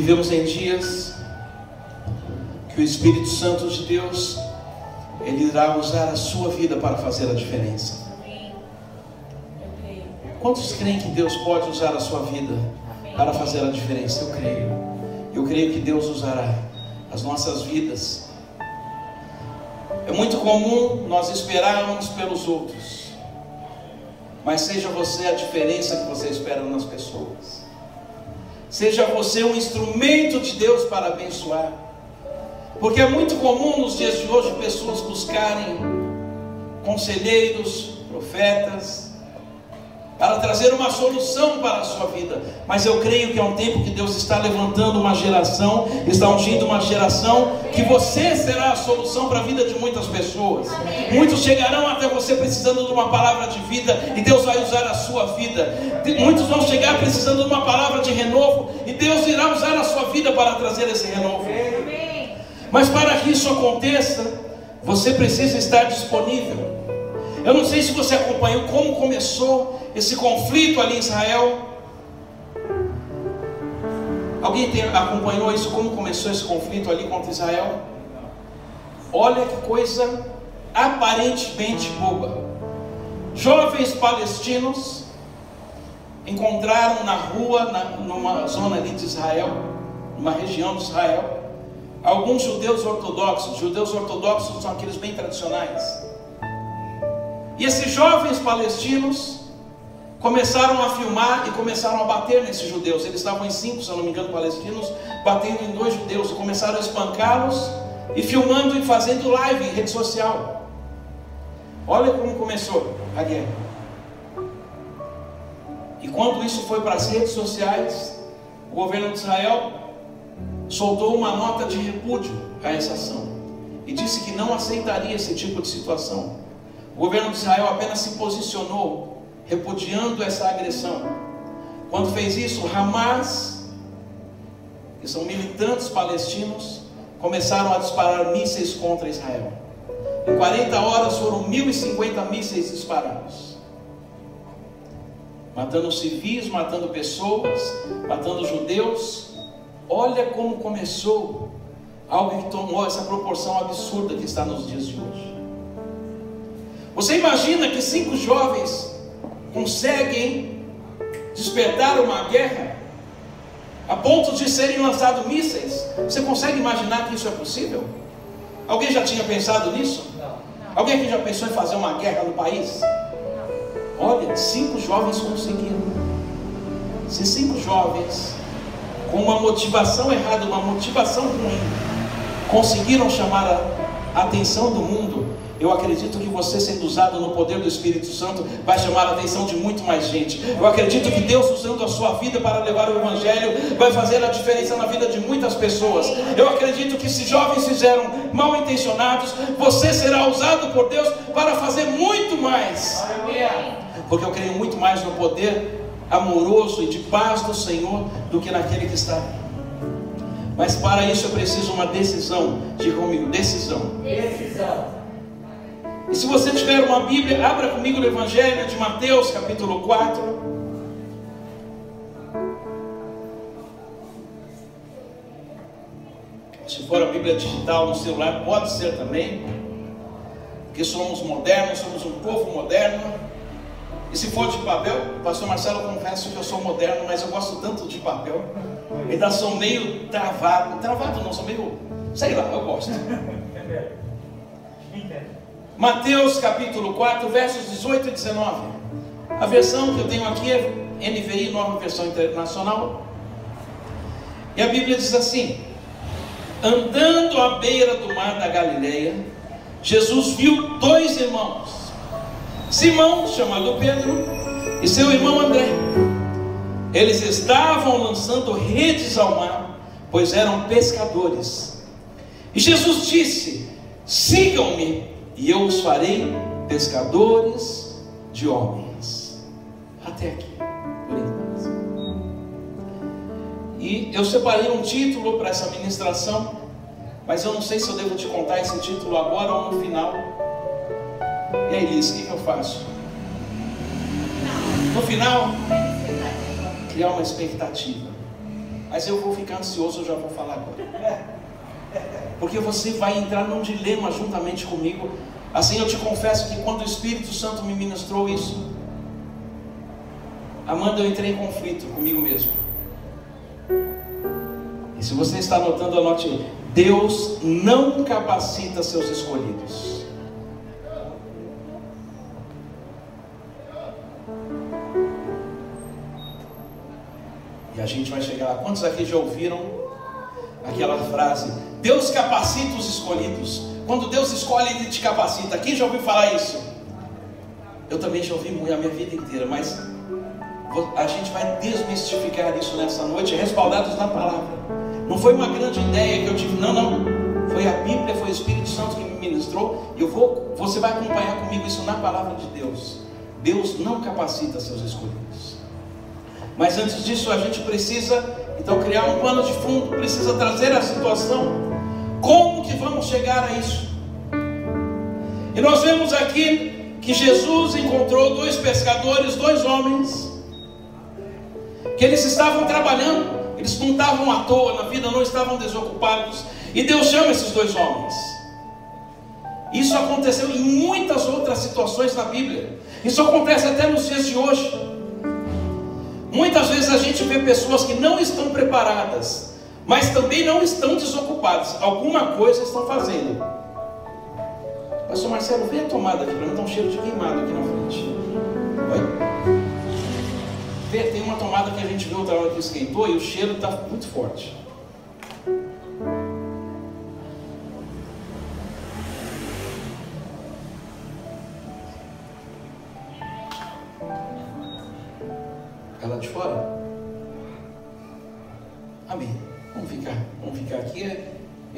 vivemos em dias que o Espírito Santo de Deus, Ele irá usar a sua vida para fazer a diferença. Quantos creem que Deus pode usar a sua vida para fazer a diferença? Eu creio. Eu creio que Deus usará as nossas vidas. É muito comum nós esperarmos pelos outros, mas seja você a diferença que você espera nas pessoas. Seja você um instrumento de Deus para abençoar. Porque é muito comum nos dias de hoje pessoas buscarem conselheiros, profetas, para trazer uma solução para a sua vida. Mas eu creio que é um tempo que Deus está levantando uma geração, está ungindo uma geração, que você será a solução para a vida de muitas pessoas. Muitos chegarão até você precisando de uma palavra de vida, e Deus vai usar a sua vida. Muitos vão chegar precisando de uma palavra de renovo, e Deus irá usar a sua vida para trazer esse renovo. Mas para que isso aconteça, você precisa estar disponível. Eu não sei se você acompanhou como começou esse conflito ali em Israel. Alguém acompanhou isso? Como começou esse conflito ali contra Israel? Olha que coisa aparentemente boba. Jovens palestinos encontraram na rua, numa zona ali de Israel, numa região de Israel, alguns judeus ortodoxos. Judeus ortodoxos são aqueles bem tradicionais. E esses jovens palestinos começaram a filmar e começaram a bater nesses judeus. Eles estavam em 5, se eu não me engano, palestinos, batendo em 2 judeus, e começaram a espancá-los e filmando e fazendo live em rede social. Olha como começou a guerra. E quando isso foi para as redes sociais, o governo de Israel soltou uma nota de repúdio a essa ação e disse que não aceitaria esse tipo de situação. O governo de Israel apenas se posicionou repudiando essa agressão. Quando fez isso, Hamas, que são militantes palestinos, começaram a disparar mísseis contra Israel. Em 40 horas foram 1.050 mísseis disparados, matando civis, matando pessoas, matando judeus. Olha como começou algo que tomou essa proporção absurda que está nos dias de hoje. Você imagina que 5 jovens conseguem despertar uma guerra a ponto de serem lançados mísseis? Você consegue imaginar que isso é possível? Alguém já tinha pensado nisso? Não. Alguém aqui já pensou em fazer uma guerra no país? Não. Olha, 5 jovens conseguiram. Se 5 jovens com uma motivação errada, uma motivação ruim, conseguiram chamar a atenção do mundo, eu acredito que você, sendo usado no poder do Espírito Santo, vai chamar a atenção de muito mais gente. Eu acredito que Deus, usando a sua vida para levar o Evangelho, vai fazer a diferença na vida de muitas pessoas. Eu acredito que se jovens fizeram mal intencionados, você será usado por Deus para fazer muito mais. Porque eu creio muito mais no poder amoroso e de paz do Senhor do que naquele que está. Mas para isso eu preciso uma decisão. Diga comigo, decisão. E se você tiver uma Bíblia, abra comigo no Evangelho de Mateus, capítulo 4. Se for a Bíblia digital no celular, pode ser também, porque somos modernos, somos um povo moderno. E se for de papel, o pastor Marcelo, confesso que eu sou moderno, mas eu gosto tanto de papel. Ainda sou meio travado. Travado não, sou meio, sei lá, eu gosto. Mateus capítulo 4, versos 18 e 19. A versão que eu tenho aqui é NVI, Nova Versão Internacional. E a Bíblia diz assim: andando à beira do mar da Galileia, Jesus viu 2 irmãos, Simão, chamado Pedro, e seu irmão André. Eles estavam lançando redes ao mar, pois eram pescadores. E Jesus disse: sigam-me, e eu os farei pescadores de homens. Até aqui, por enquanto. E eu separei um título para essa ministração, mas eu não sei se eu devo te contar esse título agora ou no final. E aí, Liz, o que eu faço? No final, criar uma expectativa. Mas eu vou ficar ansioso, eu já vou falar agora. Porque você vai entrar num dilema juntamente comigo. Assim, eu te confesso que quando o Espírito Santo me ministrou isso, Amanda, eu entrei em conflito comigo mesmo. E se você está anotando, anote aí. Deus não capacita seus escolhidos. E a gente vai chegar lá. Quantos aqui já ouviram aquela frase? Deus capacita os escolhidos. Quando Deus escolhe, Ele te capacita. Quem já ouviu falar isso? Eu também já ouvi muito a minha vida inteira, mas a gente vai desmistificar isso nessa noite, respaldados na palavra. Não foi uma grande ideia que eu tive, não. Foi a Bíblia, foi o Espírito Santo que me ministrou. Você vai acompanhar comigo isso na palavra de Deus. Deus não capacita seus escolhidos. Mas antes disso, a gente precisa, então, criar um plano de fundo, precisa trazer a situação. Como que vamos chegar a isso? E nós vemos aqui que Jesus encontrou 2 pescadores, 2 homens, que eles estavam trabalhando. Eles não estavam à toa na vida, não estavam desocupados. E Deus chama esses 2 homens. Isso aconteceu em muitas outras situações na Bíblia. Isso acontece até nos dias de hoje. Muitas vezes a gente vê pessoas que não estão preparadas, mas também não estão desocupadas. Alguma coisa estão fazendo. Pastor Marcelo, vem a tomada aqui para mim, dá um cheiro de queimado aqui na frente. Vai. Tem uma tomada que a gente viu outra hora que esquentou e o cheiro está muito forte. Ela de fora? Amém. Vamos ficar aqui.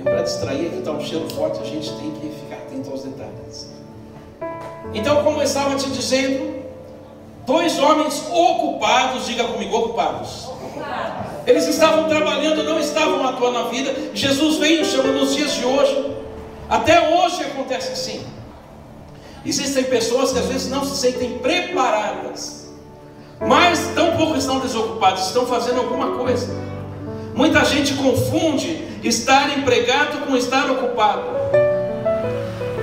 Para distrair, que está um cheiro forte, a gente tem que ficar atento aos detalhes. Então, como eu estava te dizendo, 2 homens ocupados, diga comigo, ocupados. Eles estavam trabalhando, não estavam atuando na vida. Jesus veio e chama nos dias de hoje. Até hoje acontece assim. Existem pessoas que às vezes não se sentem preparadas, mas tampouco estão desocupados, estão fazendo alguma coisa. Muita gente confunde estar empregado com estar ocupado.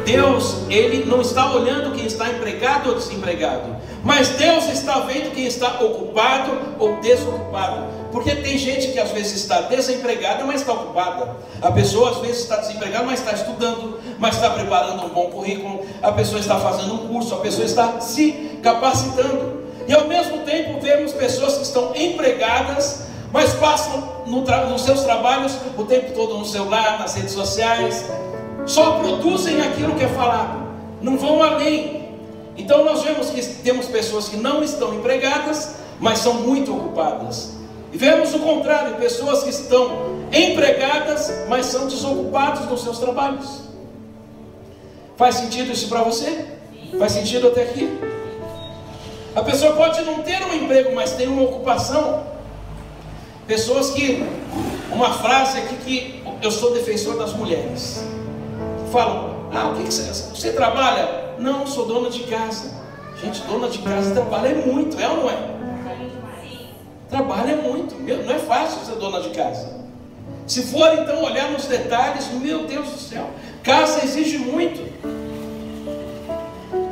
Deus, Ele não está olhando quem está empregado ou desempregado, mas Deus está vendo quem está ocupado ou desocupado. Porque tem gente que às vezes está desempregada, mas está ocupada. A pessoa às vezes está desempregada, mas está estudando, mas está preparando um bom currículo. A pessoa está fazendo um curso, a pessoa está se capacitando. E ao mesmo tempo vemos pessoas que estão empregadas, mas passam nos seus trabalhos o tempo todo no celular, nas redes sociais. Só produzem aquilo que é falado, não vão além. Então nós vemos que temos pessoas que não estão empregadas, mas são muito ocupadas. E vemos o contrário, pessoas que estão empregadas, mas são desocupadas nos seus trabalhos. Faz sentido isso para você? Faz sentido até aqui? A pessoa pode não ter um emprego, mas tem uma ocupação. Pessoas que, uma frase aqui que eu sou defensor das mulheres, falam, o que você trabalha? Não, sou dona de casa. Gente, dona de casa trabalha muito, é ou não é? Trabalha muito, não é fácil ser dona de casa. Se for então olhar nos detalhes, meu Deus do céu, casa exige muito.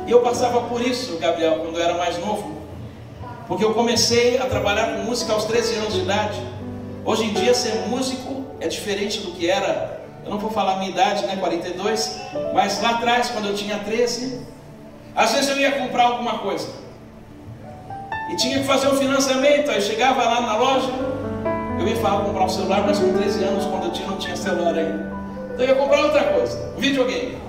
E eu passava por isso, Gabriel, quando eu era mais novo, porque eu comecei a trabalhar com música aos 13 anos de idade. Hoje em dia ser músico é diferente do que era. Eu não vou falar a minha idade, né, 42, mas lá atrás, quando eu tinha 13, às vezes eu ia comprar alguma coisa e tinha que fazer um financiamento. Aí chegava lá na loja, eu ia falar comprar um celular, mas com 13 anos, quando eu não tinha celular ainda, então eu ia comprar outra coisa, um videogame.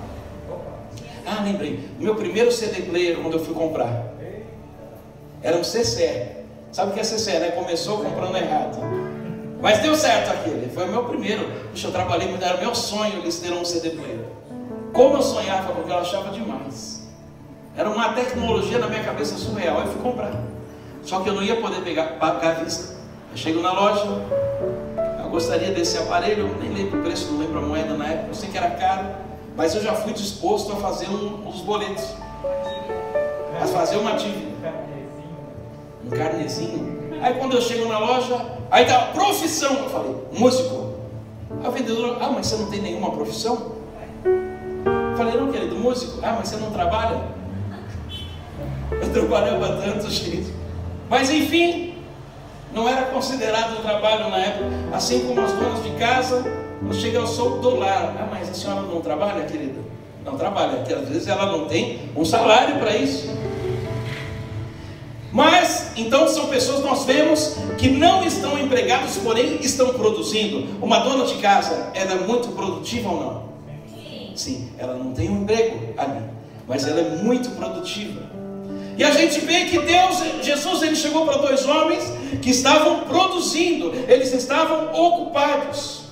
Lembrei, o meu primeiro CD player, quando eu fui comprar, era um CCE. Sabe o que é CCE, né? Começou comprando errado, mas deu certo aquele, foi o meu primeiro. Puxa, eu trabalhei muito, era meu sonho eles terem um CD player. Como eu sonhava, porque eu achava demais. Era uma tecnologia na minha cabeça surreal. Aí eu fui comprar, só que eu não ia poder pagar à vista. Eu chego na loja, eu gostaria desse aparelho, nem lembro o preço, não lembro a moeda na época, eu sei que era caro, mas eu já fui disposto a fazer uns boletos, a fazer uma dívida, um carnezinho. Aí quando eu chego na loja, aí tá, profissão, eu falei, músico. A vendedora, mas você não tem nenhuma profissão? Eu falei, não, querido, músico. Mas você não trabalha? Eu trabalhava tanto, gente. Mas enfim, não era considerado trabalho na época. Assim como as donas de casa, quando chega eu sou do lar. Mas a senhora não trabalha, querida? Não trabalha, porque às vezes ela não tem um salário para isso. Mas, então são pessoas que nós vemos que não estão empregados, porém estão produzindo. Uma dona de casa, ela é muito produtiva ou não? Sim, ela não tem um emprego ali, mas ela é muito produtiva. E a gente vê que Jesus, ele chegou para dois homens que estavam produzindo, eles estavam ocupados.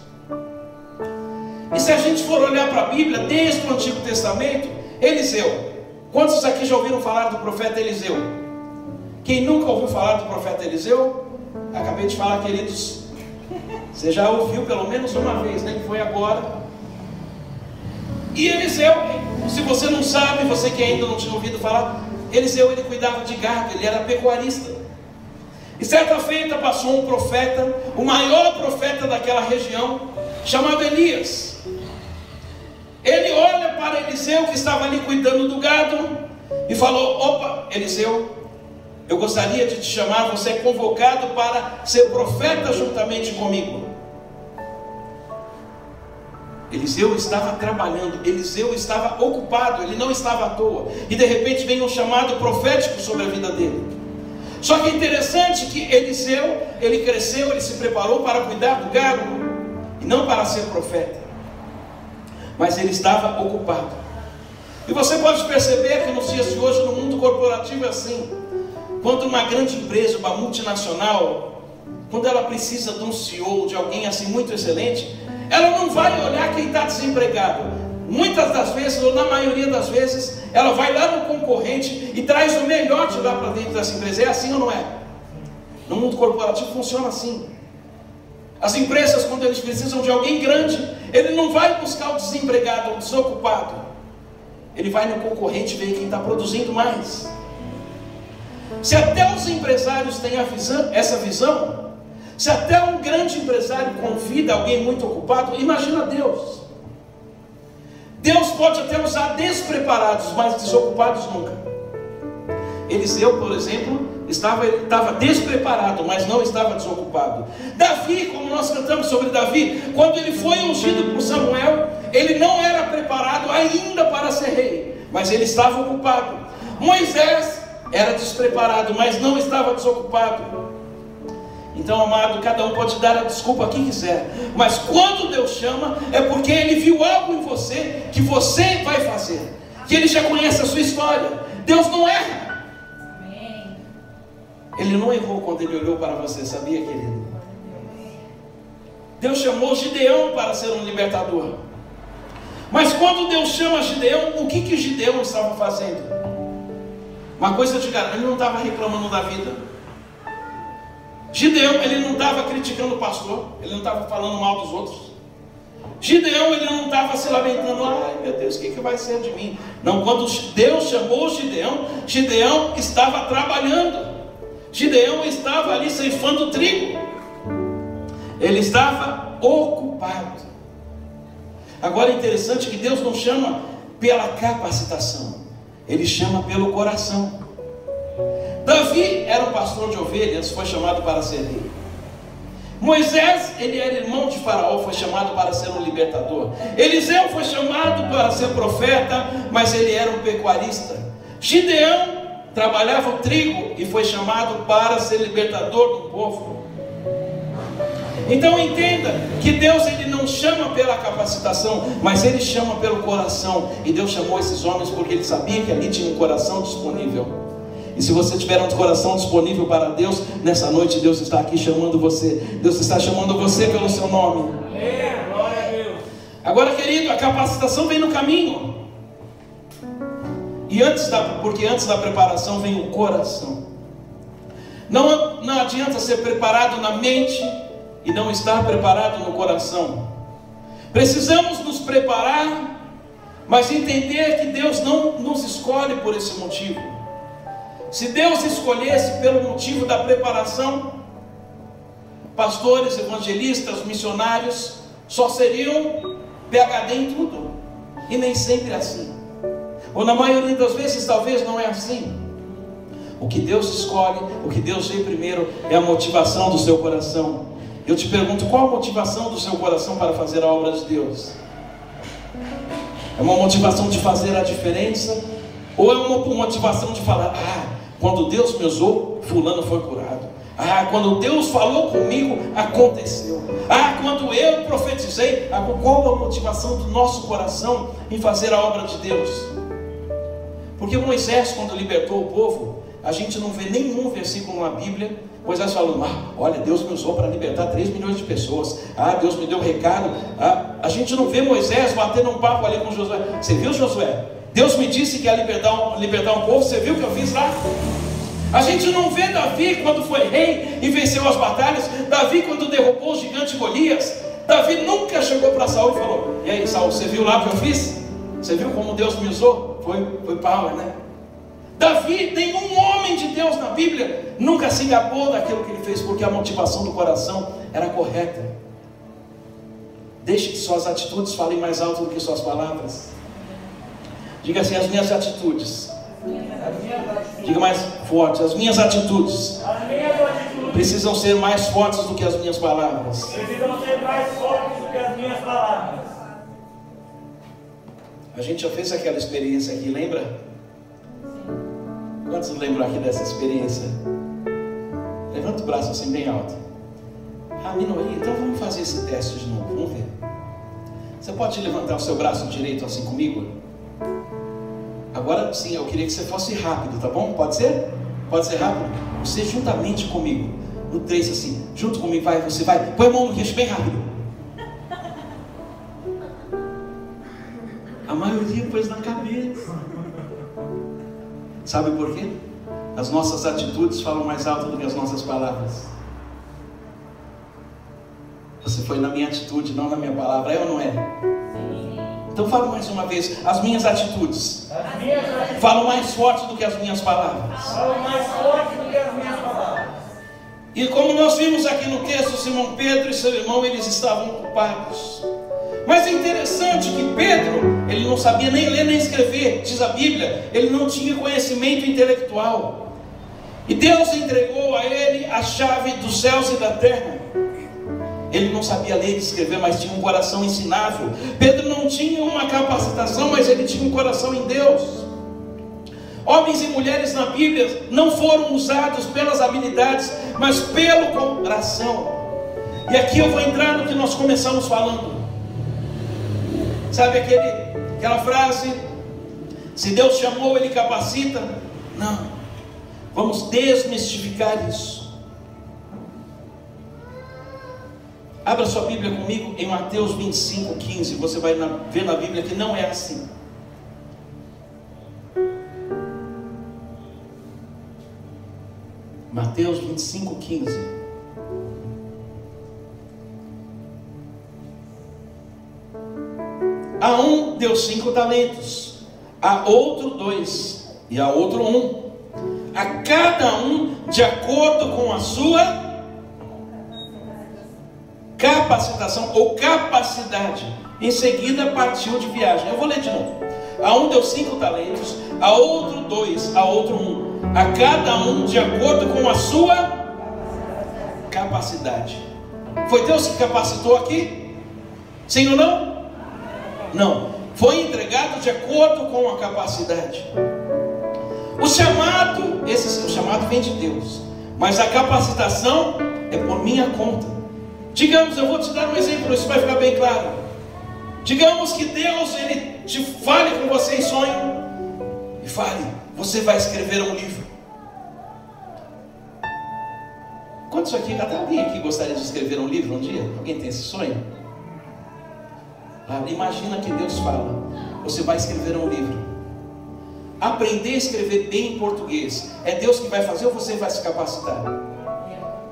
E se a gente for olhar para a Bíblia, desde o Antigo Testamento, Eliseu. Quantos aqui já ouviram falar do profeta Eliseu? Quem nunca ouviu falar do profeta Eliseu? Acabei de falar, queridos. Você já ouviu pelo menos uma vez, né? Que foi agora. E Eliseu, se você não sabe, você que ainda não tinha ouvido falar, Eliseu, ele cuidava de gado, ele era pecuarista. E certa feita passou um profeta, o maior profeta daquela região, chamado Elias. Ele olha para Eliseu, que estava ali cuidando do gado, e falou: opa, Eliseu, eu gostaria de te chamar, você é convocado para ser profeta juntamente comigo. Eliseu estava trabalhando, Eliseu estava ocupado, ele não estava à toa. E de repente vem um chamado profético sobre a vida dele. Só que é interessante que Eliseu, ele cresceu, ele se preparou para cuidar do gado, e não para ser profeta. Mas ele estava ocupado. E você pode perceber que nos dias de hoje, no mundo corporativo é assim. Quando uma grande empresa, uma multinacional, quando ela precisa de um CEO, de alguém assim muito excelente, ela não vai olhar quem está desempregado. Muitas das vezes, ou na maioria das vezes, ela vai lá no concorrente e traz o melhor de lá para dentro dessa empresa. É assim ou não é? No mundo corporativo funciona assim. As empresas, quando eles precisam de alguém grande, ele não vai buscar o desempregado, o desocupado. Ele vai no concorrente ver quem está produzindo mais. Se até os empresários têm essa visão, se até um grande empresário convida alguém muito ocupado, imagina Deus. Deus pode até usar despreparados, mas desocupados nunca. Eliseu, por exemplo, estava despreparado, mas não estava desocupado. Davi, como nós cantamos sobre Davi, quando ele foi ungido por Samuel, ele não era preparado ainda para ser rei, mas ele estava ocupado. Moisés era despreparado, mas não estava desocupado. Então, amado, cada um pode dar a desculpa que quiser, mas quando Deus chama, é porque Ele viu algo em você, que você vai fazer, que Ele já conhece a sua história. Deus não erra. Ele não errou quando Ele olhou para você, sabia, querido? Deus chamou Gideão para ser um libertador. Mas quando Deus chama Gideão, o que Gideão estava fazendo? Uma coisa eu te garanto, ele não estava reclamando da vida. Gideão, ele não estava criticando o pastor, ele não estava falando mal dos outros. Gideão, ele não estava se lamentando: ai meu Deus, o que vai ser de mim? Não, quando Deus chamou Gideão, Gideão estava trabalhando. Gideão estava ali ceifando trigo. Ele estava ocupado. Agora é interessante que Deus não chama pela capacitação, Ele chama pelo coração. Davi era um pastor de ovelhas, foi chamado para ser rei. Moisés, ele era irmão de Faraó, foi chamado para ser um libertador. Eliseu foi chamado para ser profeta, mas ele era um pecuarista. Gideão trabalhava o trigo e foi chamado para ser libertador do povo. Então entenda que Deus, ele não chama pela capacitação, mas Ele chama pelo coração. E Deus chamou esses homens porque Ele sabia que ali tinha um coração disponível. E se você tiver um coração disponível para Deus, nessa noite Deus está aqui chamando você. Deus está chamando você pelo seu nome. Glória a Deus. Agora, querido, a capacitação vem no caminho. Porque antes da preparação vem o coração. Não adianta ser preparado na mente e não estar preparado no coração. Precisamos nos preparar, mas entender que Deus não nos escolhe por esse motivo. Se Deus escolhesse pelo motivo da preparação, pastores, evangelistas, missionários, só seriam PhD em tudo. E nem sempre é assim. Ou na maioria das vezes talvez não é assim. O que Deus escolhe, o que Deus vê primeiro é a motivação do seu coração. Eu te pergunto, qual a motivação do seu coração para fazer a obra de Deus? É uma motivação de fazer a diferença? Ou é uma motivação de falar, quando Deus me usou, fulano foi curado. Quando Deus falou comigo, aconteceu. Quando eu profetizei. Qual a motivação do nosso coração em fazer a obra de Deus? Porque Moisés, quando libertou o povo, a gente não vê nenhum versículo na Bíblia Moisés falando, olha, Deus me usou para libertar 3 milhões de pessoas. Deus me deu um recado. A gente não vê Moisés batendo um papo ali com Josué. Você viu, Josué? Deus me disse que ia libertar um povo. Você viu o que eu fiz lá? A gente não vê Davi quando foi rei e venceu as batalhas. Davi quando derrubou o gigante Golias. Davi nunca chegou para Saul e falou, e aí, Saul, você viu lá o que eu fiz? Você viu como Deus me usou? Foi power, né? Davi, nenhum homem de Deus na Bíblia nunca se gabou daquilo que ele fez, porque a motivação do coração era correta. Deixe que suas atitudes falem mais alto do que suas palavras. Diga assim, as minhas atitudes. Diga mais forte, as minhas atitudes precisam ser mais fortes do que as minhas palavras. Precisam ser mais fortes do que as minhas palavras. A gente já fez aquela experiência aqui, lembra? Quantos lembram aqui dessa experiência? Levanta o braço assim bem alto. Minoria, então vamos fazer esse teste de novo, vamos ver. Você pode levantar o seu braço direito assim comigo? Agora sim, eu queria que você fosse rápido, tá bom? Pode ser? Pode ser rápido? Você juntamente comigo, no 3 assim, junto comigo, vai, você vai, põe a mão no queixo bem rápido. A maioria pôs na cabeça. Sabe por quê? As nossas atitudes falam mais alto do que as nossas palavras. Você foi na minha atitude, não na minha palavra, é ou não é? Sim. Então fala mais uma vez, as minhas atitudes falam mais forte do que as minhas palavras. Falam mais forte do que as minhas palavras. E como nós vimos aqui no texto, Simão Pedro e seu irmão, eles estavam ocupados. Mas é interessante que Pedro, ele não sabia nem ler nem escrever, diz a Bíblia, ele não tinha conhecimento intelectual. E Deus entregou a ele a chave dos céus e da terra. Ele não sabia ler e escrever, mas tinha um coração ensinável. Pedro não tinha uma capacitação, mas ele tinha um coração em Deus. Homens e mulheres na Bíblia não foram usados pelas habilidades, mas pelo coração. E aqui eu vou entrar no que nós começamos falando. Sabe aquela frase, se Deus chamou, Ele capacita? Não, vamos desmistificar isso. Abra sua Bíblia comigo em Mateus 25:15. Você vai ver na Bíblia que não é assim. Mateus 25:15. A um deu 5 talentos, a outro 2, e a outro 1, a cada um de acordo com a sua capacitação ou capacidade. Em seguida partiu de viagem. Eu vou ler de novo. A um deu 5 talentos, a outro 2, a outro 1, a cada um de acordo com a sua capacidade. Foi Deus que capacitou aqui? Sim ou não? Não, foi entregado de acordo com a capacidade. O chamado vem de Deus, mas a capacitação é por minha conta. Digamos, eu vou te dar um exemplo, isso vai ficar bem claro. Digamos que Deus, Ele te fale com você em sonho, e fale, você vai escrever um livro. Quantos aqui, até alguém aqui gostaria de escrever um livro um dia? Alguém tem esse sonho? Imagina que Deus fala, você vai escrever um livro. Aprender a escrever bem em português, é Deus que vai fazer ou você vai se capacitar?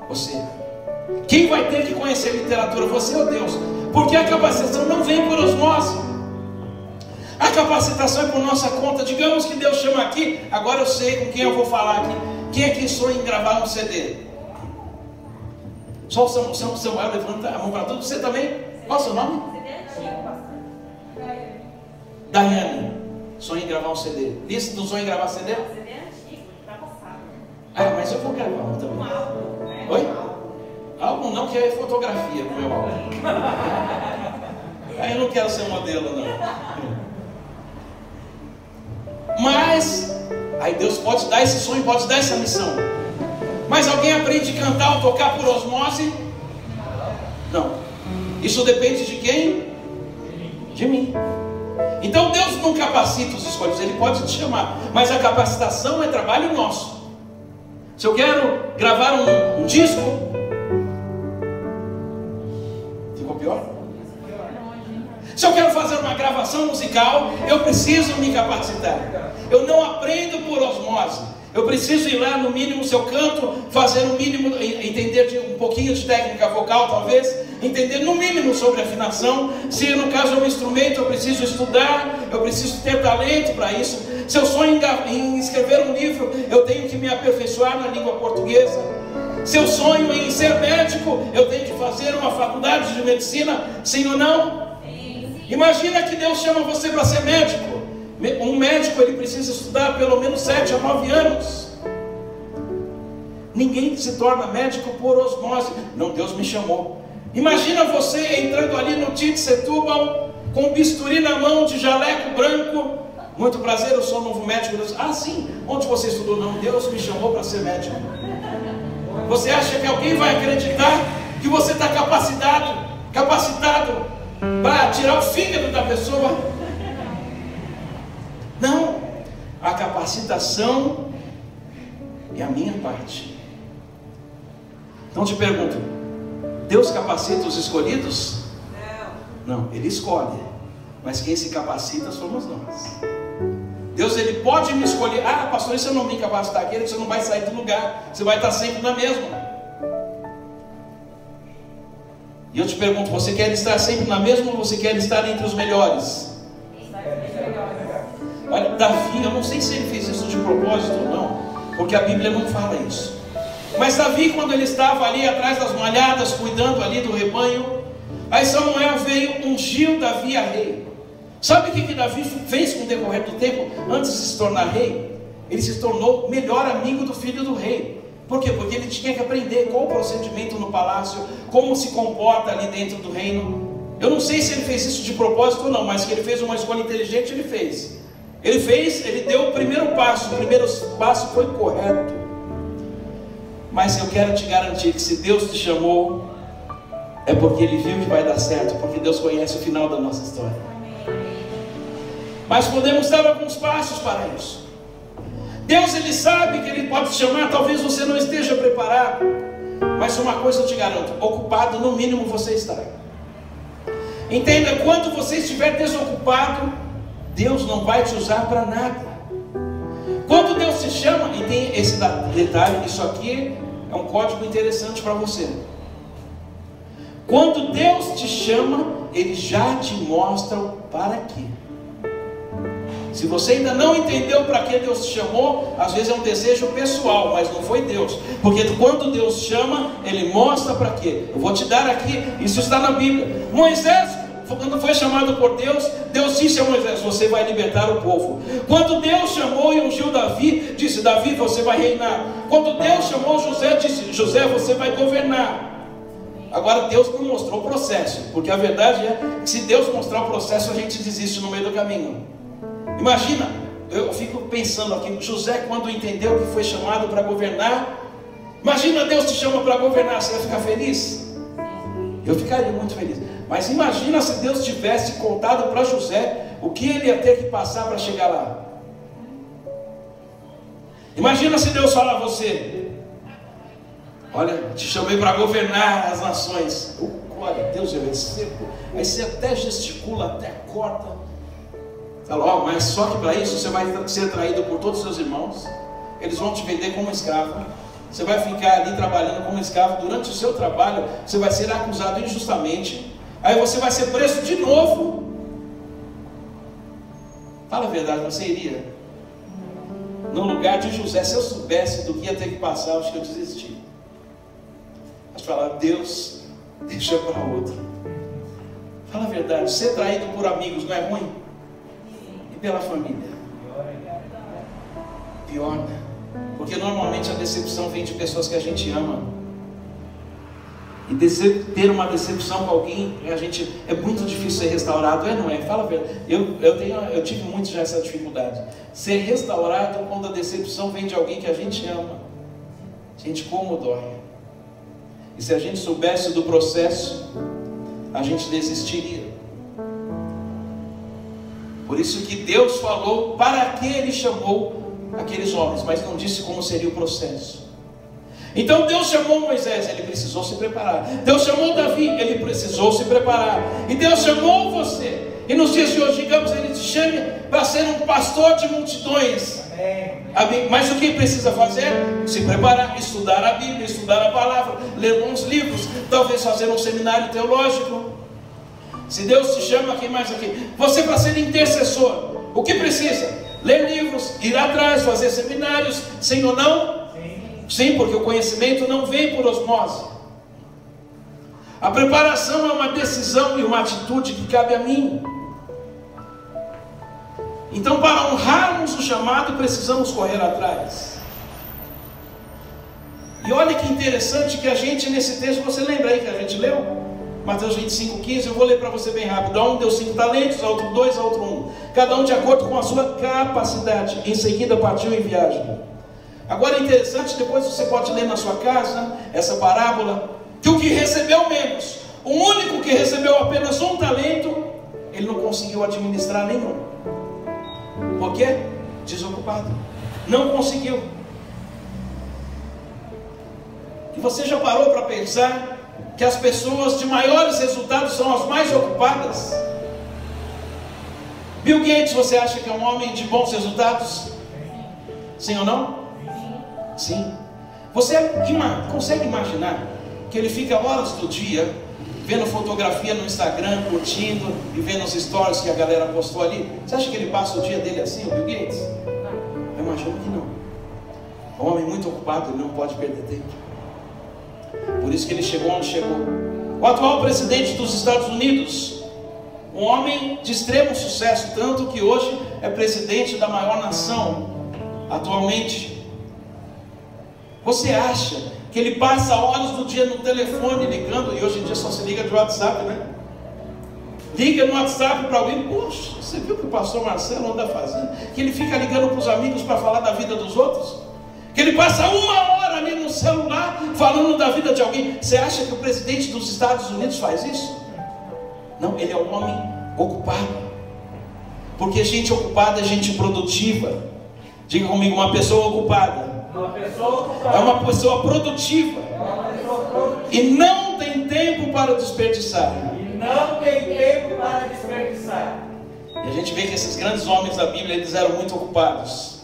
Você. Quem vai ter que conhecer literatura, você ou Deus? Porque a capacitação não vem por osmose. A capacitação é por nossa conta. Digamos que Deus chama aqui, agora eu sei com quem eu vou falar aqui. Quem é que sonha em gravar um CD? Só o Samuel levanta a mão para tudo. Você também? Qual é o seu nome? Daiane. Sonho em gravar um CD. Lista do sonho em gravar CD? CD é antigo, está passado. Ah, mas eu vou gravar um também. Um álbum, né? Oi? Álbum não, que é fotografia no meu álbum. Aí eu não quero ser modelo, não. Mas, aí Deus pode dar esse sonho, pode dar essa missão. Mas alguém aprende a cantar ou tocar por osmose? Não. Isso depende de quem? De mim. Então Deus não capacita os escolhidos, Ele pode te chamar, mas a capacitação é trabalho nosso. Se eu quero gravar um disco, ficou pior? Se eu quero fazer uma gravação musical, eu preciso me capacitar. Eu não aprendo por osmose. Eu preciso ir lá, no mínimo, se eu canto, fazer no mínimo, entender um pouquinho de técnica vocal, talvez, entender no mínimo sobre afinação. Se no caso é um instrumento, eu preciso estudar, eu preciso ter talento para isso. Se eu sonho em escrever um livro, eu tenho que me aperfeiçoar na língua portuguesa. Se eu sonho em ser médico, eu tenho que fazer uma faculdade de medicina, sim ou não? Imagina que Deus chama você para ser médico. Um médico, ele precisa estudar pelo menos 7 a 9 anos. Ninguém se torna médico por osmose. Não, Deus me chamou. Imagina você entrando ali no Tite Setúbal, com um bisturi na mão, de jaleco branco. Muito prazer, eu sou o novo médico. Deus, ah, sim, onde você estudou? Não, Deus me chamou para ser médico. Você acha que alguém vai acreditar que você está capacitado para tirar o fígado da pessoa? Não, a capacitação é a minha parte. Então te pergunto, Deus capacita os escolhidos? Não, Ele escolhe, mas quem se capacita somos nós. Deus, Ele pode me escolher. Ah, pastor, se eu não me capacitar aqui, você não vai sair do lugar, você vai estar sempre na mesma. E eu te pergunto, você quer estar sempre na mesma ou você quer estar entre os melhores? Olha, Davi, eu não sei se ele fez isso de propósito ou não, porque a Bíblia não fala isso. Mas Davi, quando ele estava ali atrás das malhadas, cuidando ali do rebanho, aí Samuel veio, ungiu Davi a rei. Sabe o que Davi fez com o decorrer do tempo? Antes de se tornar rei, ele se tornou melhor amigo do filho do rei. Por quê? Porque ele tinha que aprender qual o procedimento no palácio, como se comporta ali dentro do reino. Eu não sei se ele fez isso de propósito ou não, mas que ele fez uma escolha inteligente, ele fez. Ele deu o primeiro passo foi correto. Mas eu quero te garantir que se Deus te chamou, é porque Ele viu que vai dar certo, porque Deus conhece o final da nossa história. Mas podemos dar alguns passos para isso. Deus, Ele sabe que Ele pode te chamar, talvez você não esteja preparado, mas uma coisa eu te garanto, ocupado no mínimo você está. Entenda, quando você estiver desocupado, Deus não vai te usar para nada. Quando Deus te chama, e tem esse detalhe, isso aqui é um código interessante para você. Quando Deus te chama, Ele já te mostra para quê. Se você ainda não entendeu para que Deus te chamou, às vezes é um desejo pessoal, mas não foi Deus. Porque quando Deus chama, Ele mostra para quê. Eu vou te dar aqui, isso está na Bíblia. Moisés, quando foi chamado por Deus, Deus disse a Moisés: você vai libertar o povo. Quando Deus chamou e ungiu Davi, disse: Davi, você vai reinar. Quando Deus chamou José, disse: José, você vai governar. Agora Deus não mostrou o processo, porque a verdade é que se Deus mostrar o processo, a gente desiste no meio do caminho. Imagina, eu fico pensando aqui, José, quando entendeu que foi chamado para governar, imagina, Deus te chama para governar, você vai ficar feliz? Eu ficaria muito feliz. Mas imagina se Deus tivesse contado para José o que ele ia ter que passar para chegar lá. Imagina se Deus fala a você: olha, te chamei para governar as nações. Glória a Deus, eu recebo. Aí você até gesticula, até corta. Fala: ó, mas só que para isso você vai ser traído por todos os seus irmãos. Eles vão te vender como escravo. Você vai ficar ali trabalhando como escravo. Durante o seu trabalho, você vai ser acusado injustamente. Aí você vai ser preso de novo. Fala a verdade, você iria? No lugar de José, se eu soubesse do que ia ter que passar, acho que eu desisti. Você fala, Deus, deixa para outro. Fala a verdade, ser traído por amigos não é ruim? E pela família? Pior, né? Porque normalmente a decepção vem de pessoas que a gente ama. E ter uma decepção com alguém, é muito difícil ser restaurado, não é? Fala a verdade. Eu tive muito já essa dificuldade. Ser restaurado quando a decepção vem de alguém que a gente ama. Gente, como dói. E se a gente soubesse do processo, a gente desistiria. Por isso que Deus falou para que Ele chamou aqueles homens, mas não disse como seria o processo. Então Deus chamou Moisés, ele precisou se preparar. Deus chamou Davi, ele precisou se preparar. E Deus chamou você. E nos dias de hoje, digamos, ele te chame para ser um pastor de multidões. Amém. Mas o que precisa fazer? Se preparar, estudar a Bíblia, estudar a palavra, ler uns livros, talvez fazer um seminário teológico. Se Deus te chama, quem mais aqui? Você para ser intercessor, o que precisa? Ler livros, ir atrás, fazer seminários, sim ou não? Sim, porque o conhecimento não vem por osmose. A preparação é uma decisão e uma atitude que cabe a mim. Então, para honrarmos o chamado, precisamos correr atrás. E olha que interessante que a gente, nesse texto, você lembra aí que a gente leu? Mateus 25:15, eu vou ler para você bem rápido. A um deu 5 talentos, a outro 2, a outro 1. Cada um de acordo com a sua capacidade. Em seguida partiu em viagem. Agora é interessante, depois você pode ler na sua casa, essa parábola, que o que recebeu menos, o único que recebeu apenas 1 talento, ele não conseguiu administrar nenhum. Por quê? Desocupado. Não conseguiu. E você já parou para pensar que as pessoas de maiores resultados são as mais ocupadas? Bill Gates, você acha que é um homem de bons resultados? Sim ou não? Sim. Você consegue imaginar que ele fica horas do dia vendo fotografia no Instagram, curtindo e vendo os stories que a galera postou ali? Você acha que ele passa o dia dele assim, o Bill Gates? Eu imagino que não. É um homem muito ocupado, ele não pode perder tempo. Por isso que ele chegou onde chegou. O atual presidente dos Estados Unidos, um homem de extremo sucesso, tanto que hoje é presidente da maior nação atualmente. Você acha que ele passa horas do dia no telefone ligando? E hoje em dia só se liga de WhatsApp, né? Liga no WhatsApp para alguém. Poxa, você viu o que o pastor Marcelo anda fazendo? Que ele fica ligando para os amigos para falar da vida dos outros? Que ele passa 1 hora ali no celular falando da vida de alguém? Você acha que o presidente dos Estados Unidos faz isso? Não, ele é um homem ocupado. Porque gente ocupada é gente produtiva. Diga comigo, uma pessoa ocupada é uma pessoa produtiva. E não tem tempo para desperdiçar. E a gente vê que esses grandes homens da Bíblia, eles eram muito ocupados.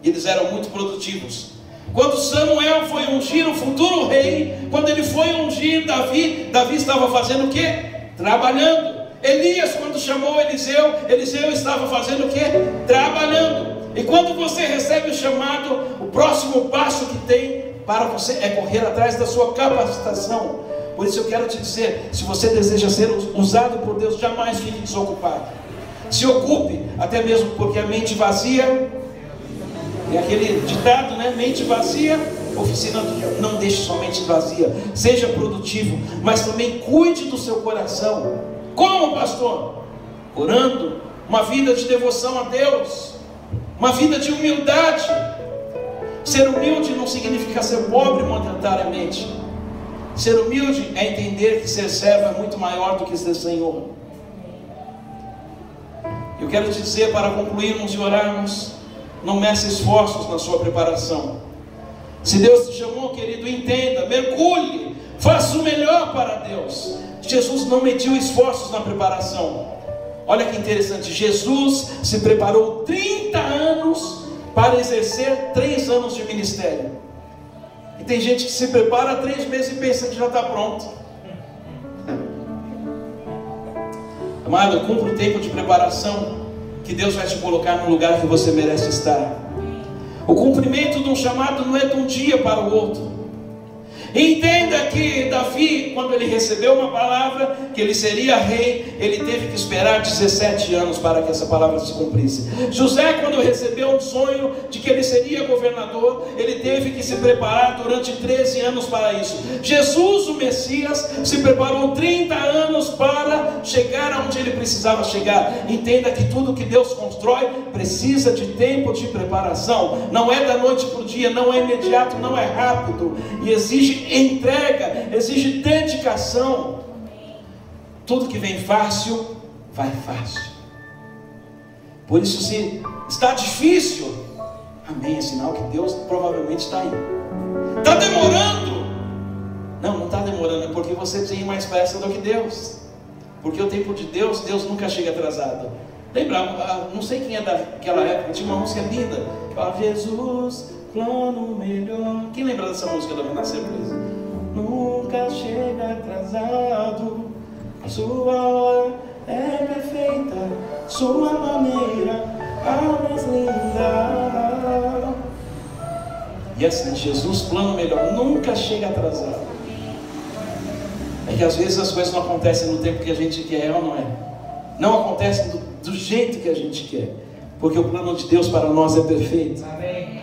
E eles eram muito produtivos. Quando Samuel foi ungir o futuro rei, quando ele foi ungir Davi, Davi estava fazendo o quê? Trabalhando. Elias, quando chamou Eliseu, Eliseu estava fazendo o quê? Trabalhando. E quando você recebe o chamado, o próximo passo que tem para você é correr atrás da sua capacitação. Por isso eu quero te dizer, se você deseja ser usado por Deus, jamais fique desocupado. Se ocupe, até mesmo porque a mente vazia, é aquele ditado, né? Mente vazia, oficina do diabo. Não deixe sua mente vazia, seja produtivo, mas também cuide do seu coração. Como, pastor? Orando, uma vida de devoção a Deus, uma vida de humildade. Ser humilde não significa ser pobre monetariamente. Ser humilde é entender que ser servo é muito maior do que ser senhor. Eu quero te dizer, para concluirmos e orarmos, não meça esforços na sua preparação. Se Deus te chamou, querido, entenda, mergulhe, faça o melhor para Deus. Jesus não mediu esforços na preparação. Olha que interessante, Jesus se preparou 30 anos para exercer 3 anos de ministério. E tem gente que se prepara 3 meses e pensa que já está pronto. Amado, cumpra o tempo de preparação, que Deus vai te colocar no lugar que você merece estar. O cumprimento de um chamado não é de um dia para o outro. Entenda que Davi, quando ele recebeu uma palavra que ele seria rei, ele teve que esperar 17 anos para que essa palavra se cumprisse. José, quando recebeu um sonho de que ele seria governador, ele teve que se preparar durante 13 anos para isso. Jesus, o Messias, se preparou 30 anos para chegar aonde ele precisava chegar. Entenda que tudo que Deus constrói precisa de tempo de preparação. Não é da noite para o dia, não é imediato, não é rápido, e exige entrega, exige dedicação. Tudo que vem fácil, vai fácil. Por isso, se está difícil, amém, é sinal que Deus provavelmente está aí. Está demorando? Não está demorando, é porque você tem mais pressa do que Deus. Porque o tempo de Deus, Deus nunca chega atrasado. Lembra, não sei quem é daquela época, tinha uma música linda, fala, Jesus, plano melhor. Quem lembra dessa música da Renascer? Nunca chega atrasado, sua hora é perfeita, sua maneira a mais linda. E assim, Jesus, plano melhor, nunca chega atrasado. É que às vezes as coisas não acontecem no tempo que a gente quer, ou não é? Não acontecem do jeito que a gente quer, porque o plano de Deus para nós é perfeito. Amém.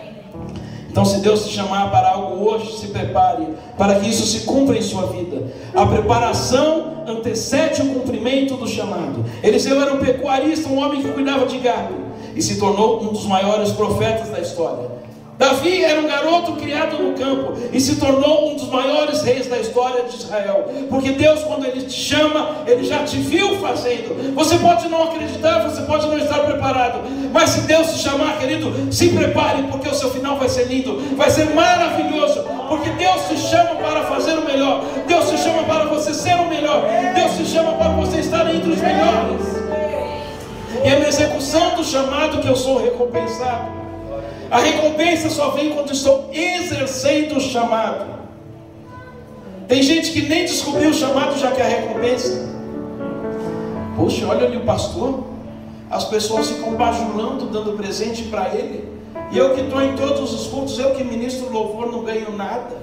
Então, se Deus te chamar para algo hoje, se prepare para que isso se cumpra em sua vida. A preparação antecede o cumprimento do chamado. Eliseu era um pecuarista, um homem que cuidava de gado, e se tornou um dos maiores profetas da história. Davi era um garoto criado no campo e se tornou um dos maiores reis da história de Israel. Porque Deus, quando Ele te chama, Ele já te viu fazendo. Você pode não acreditar, você pode não estar preparado, mas se Deus te chamar, querido, se prepare, porque o seu final vai ser lindo, vai ser maravilhoso. Porque Deus te chama para fazer o melhor, Deus te chama para você ser o melhor, Deus te chama para você estar entre os melhores. E é na execução do chamado que eu sou recompensado. A recompensa só vem quando estou exercendo o chamado. Tem gente que nem descobriu o chamado já quer a recompensa. Poxa, olha ali o pastor, as pessoas ficam bajulando, dando presente para ele, e eu que estou em todos os cultos, eu que ministro louvor, não ganho nada.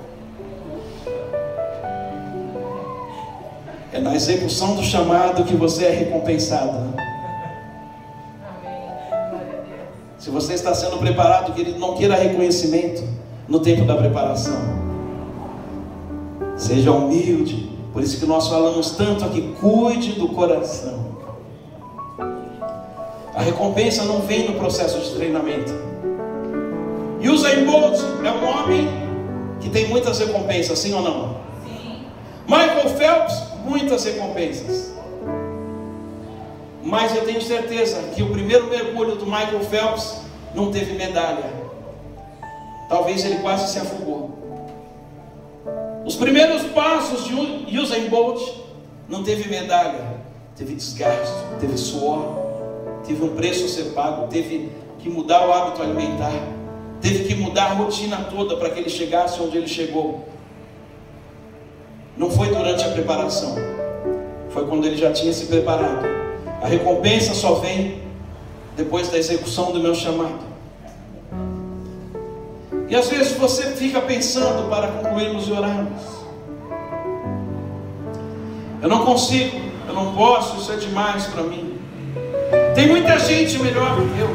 É na execução do chamado que você é recompensado. Se você está sendo preparado, querido, não queira reconhecimento no tempo da preparação. Seja humilde. Por isso que nós falamos tanto aqui, cuide do coração. A recompensa não vem no processo de treinamento. Usain Bolt é um homem que tem muitas recompensas, sim ou não? Sim. Michael Phelps, muitas recompensas. Mas eu tenho certeza que o primeiro mergulho do Michael Phelps não teve medalha. Talvez ele quase se afogou. Os primeiros passos de Usain Bolt não teve medalha. Teve desgaste, teve suor, teve um preço a ser pago, teve que mudar o hábito alimentar, teve que mudar a rotina toda para que ele chegasse onde ele chegou. Não foi durante a preparação, foi quando ele já tinha se preparado. A recompensa só vem depois da execução do meu chamado. E às vezes você fica pensando, para concluirmos e orarmos, eu não consigo, eu não posso, isso é demais para mim. Tem muita gente melhor do que eu.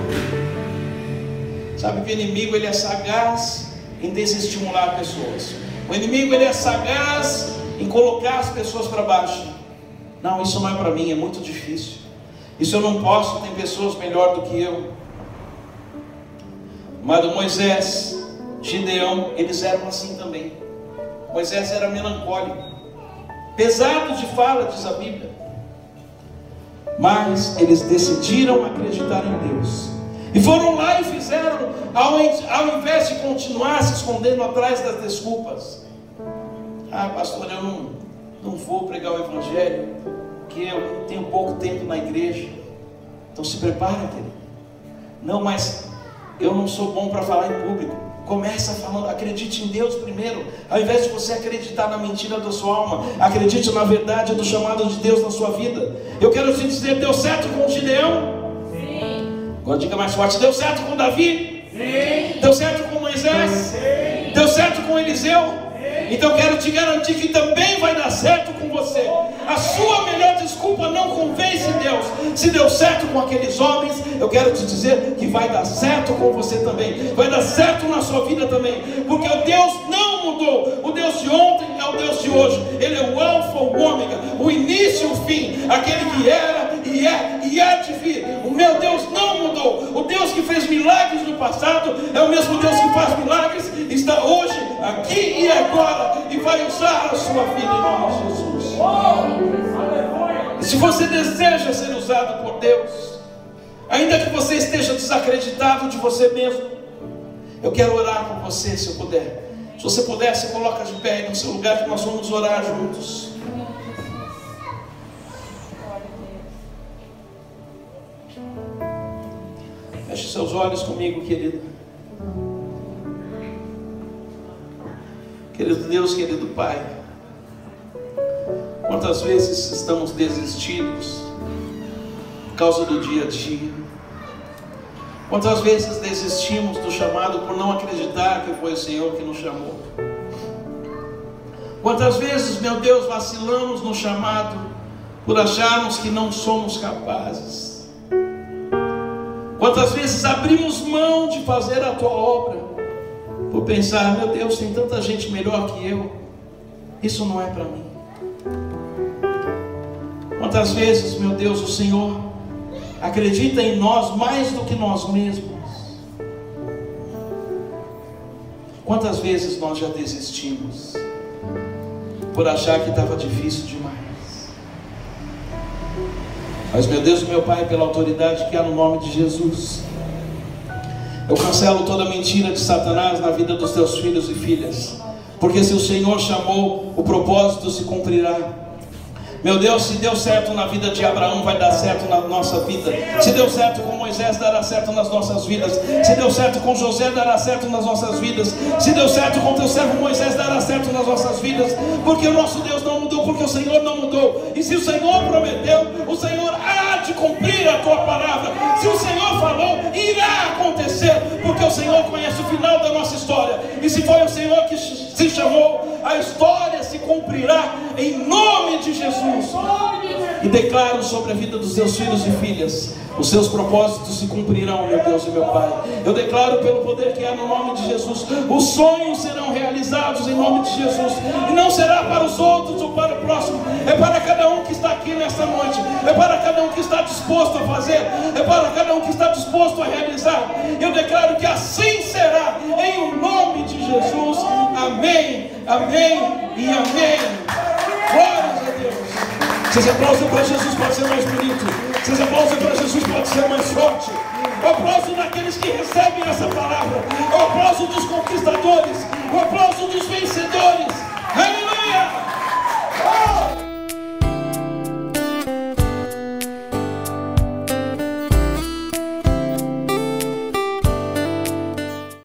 Sabe que o inimigo, ele é sagaz em desestimular pessoas. O inimigo, ele é sagaz em colocar as pessoas para baixo. Não, isso não é para mim, é muito difícil. Isso eu não posso, tem pessoas melhor do que eu. Mas Moisés, Gideão, eles eram assim também. Moisés era melancólico, pesado de fala, diz a Bíblia. Mas eles decidiram acreditar em Deus. E foram lá e fizeram, ao invés de continuar se escondendo atrás das desculpas. Ah, pastor, eu não vou pregar o Evangelho, porque eu tenho pouco tempo na igreja. Então se prepara, querido. Não, mas eu não sou bom para falar em público. Começa falando, acredite em Deus primeiro. Ao invés de você acreditar na mentira da sua alma, acredite na verdade do chamado de Deus na sua vida. Eu quero te dizer, deu certo com o Gideão? Sim. Agora diga mais forte, deu certo com Davi? Sim. Deu certo com Moisés? Sim. Deu certo com Eliseu? Sim. Então quero te garantir que também vai dar certo com você. A sua melhor desculpa não convence Deus. Se deu certo com aqueles homens, eu quero te dizer que vai dar certo com você também. Vai dar certo na sua vida também. Porque o Deus não mudou. O Deus de ontem é o Deus de hoje. Ele é o alfa, o ômega, o início e o fim. Aquele que era e há de vir. O meu Deus não mudou. O Deus que fez milagres no passado é o mesmo Deus que faz milagres, está hoje, aqui e agora, e vai usar a sua vida em nome de Jesus. E se você deseja ser usado por Deus, ainda que você esteja desacreditado de você mesmo, eu quero orar por você, se eu puder. Se você puder, se coloca de pé aí no seu lugar, que nós vamos orar juntos. Feche seus olhos comigo, querido. Querido Deus, querido Pai, quantas vezes estamos desistidos por causa do dia a dia? Quantas vezes desistimos do chamado por não acreditar que foi o Senhor que nos chamou? Quantas vezes, meu Deus, vacilamos no chamado por acharmos que não somos capazes? Quantas vezes abrimos mão de fazer a Tua obra por pensar, meu Deus, tem tanta gente melhor que eu, isso não é para mim. Quantas vezes, meu Deus, o Senhor acredita em nós mais do que nós mesmos? Quantas vezes nós já desistimos por achar que estava difícil demais? Mas, meu Deus e meu Pai, pela autoridade que há no nome de Jesus, eu cancelo toda mentira de Satanás na vida dos teus filhos e filhas. Porque se o Senhor chamou, o propósito se cumprirá. Meu Deus, se deu certo na vida de Abraão, vai dar certo na nossa vida. Se deu certo com Moisés, dará certo nas nossas vidas. Se deu certo com José, dará certo nas nossas vidas. Se deu certo com teu servo Moisés, dará certo nas nossas vidas. Porque o nosso Deus não mudou, porque o Senhor não mudou. E se o Senhor prometeu, o Senhor há de cumprir a tua palavra. Se o Senhor falou, irá acontecer. Porque o Senhor conhece o final da nossa história. E se foi o Senhor que se chamou, a história se cumprirá em nome de Jesus. E declaro sobre a vida dos teus filhos e filhas, os seus propósitos se cumprirão, meu Deus e meu Pai. Eu declaro pelo poder que há no nome de Jesus, os sonhos serão realizados em nome de Jesus. E não será para os outros ou para o próximo, é para cada um que está aqui nesta noite, é para cada um que está disposto a fazer, é para cada um que está disposto a realizar. Eu declaro que assim será, em o nome de Jesus. Amém, amém e amém. Glórias a Deus. Se esse aplauso para Jesus pode ser mais bonito, se esse aplauso para Jesus pode ser mais forte. O aplauso daqueles que recebem essa palavra, o aplauso dos conquistadores, o aplauso dos vencedores.